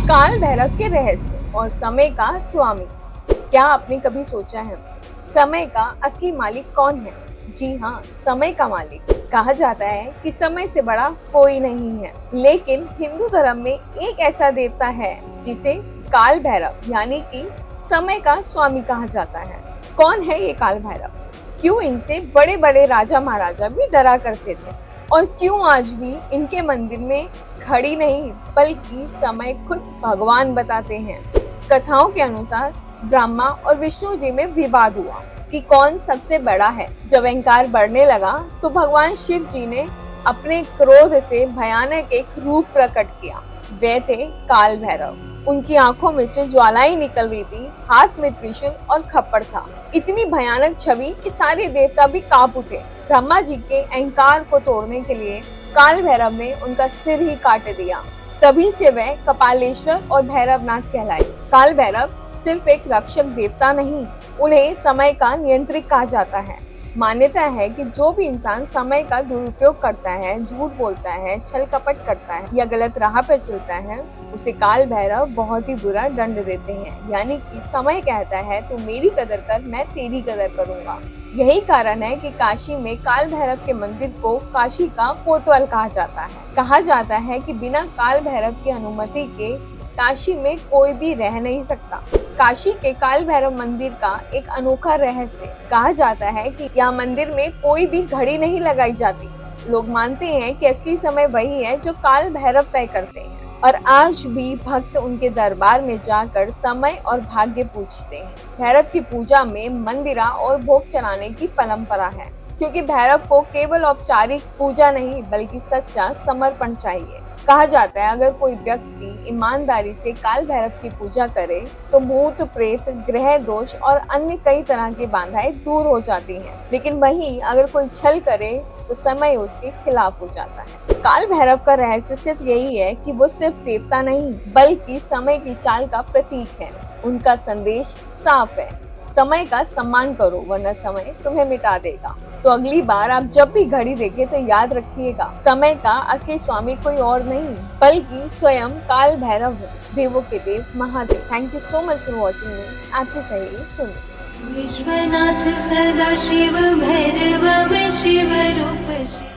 काल भैरव के रहस्य और समय का स्वामी। क्या आपने कभी सोचा है समय का असली मालिक कौन है? जी हाँ, समय का मालिक। कहा जाता है कि समय से बड़ा कोई नहीं है, लेकिन हिंदू धर्म में एक ऐसा देवता है जिसे काल भैरव यानी कि समय का स्वामी कहा जाता है। कौन है ये काल भैरव? क्यों इनसे बड़े बड़े राजा महाराजा भी डरा करते थे? और क्यों आज भी इनके मंदिर में घड़ी नहीं बल्कि समय खुद भगवान बताते हैं? कथाओं के अनुसार ब्रह्मा और विष्णु जी में विवाद हुआ कि कौन सबसे बड़ा है। जब अहंकार बढ़ने लगा तो भगवान शिव जी ने अपने क्रोध से भयानक एक रूप प्रकट किया। वे थे काल भैरव। उनकी आंखों में से ज्वालाएं निकल रही थी, हाथ में त्रिशूल और खप्पर था। इतनी भयानक छवि कि सारे देवता भी कांप उठे। ब्रह्मा जी के अहंकार को तोड़ने के लिए काल भैरव ने उनका सिर ही काट दिया। तभी से वह कपालेश्वर और भैरवनाथ कहलाए। काल भैरव सिर्फ एक रक्षक देवता नहीं, उन्हें समय का नियंत्रक कहा जाता है। मान्यता है कि जो भी इंसान समय का दुरुपयोग करता है, झूठ बोलता है, छल कपट करता है या गलत राह पर चलता है, उसे काल भैरव बहुत ही बुरा दंड देते हैं। यानी कि समय कहता है तू मेरी कदर कर, मैं तेरी कदर करूंगा। यही कारण है कि काशी में काल भैरव के मंदिर को काशी का कोतवाल कहा जाता है। कहा जाता है कि बिना काल भैरव की अनुमति के काशी में कोई भी रह नहीं सकता। काशी के काल भैरव मंदिर का एक अनोखा रहस्य। कहा जाता है कि यहाँ मंदिर में कोई भी घड़ी नहीं लगाई जाती। लोग मानते हैं कि असली समय वही है जो काल भैरव तय करते हैं, और आज भी भक्त उनके दरबार में जाकर समय और भाग्य पूछते हैं। भैरव की पूजा में मंदिरा और भोग चढ़ाने की परंपरा है, क्योंकि भैरव को केवल औपचारिक पूजा नहीं बल्कि सच्चा समर्पण चाहिए। कहा जाता है अगर कोई व्यक्ति ईमानदारी से काल भैरव की पूजा करे तो भूत प्रेत, ग्रह दोष और अन्य कई तरह की बाधाएं दूर हो जाती हैं। लेकिन वहीं अगर कोई छल करे तो समय उसके खिलाफ हो जाता है। काल भैरव का रहस्य सिर्फ यही है कि वो सिर्फ देवता नहीं बल्कि समय की चाल का प्रतीक है। उनका संदेश साफ है, समय का सम्मान करो वरना समय तुम्हें मिटा देगा। तो अगली बार आप जब भी घड़ी देखें तो याद रखिएगा, समय का असली स्वामी कोई और नहीं बल्कि स्वयं काल भैरव है, देवों के देव Mahadev. Thank you so much for watching me. आपकी सहेली सुन। विश्वनाथ सदा शिव भैरव में शिव रूप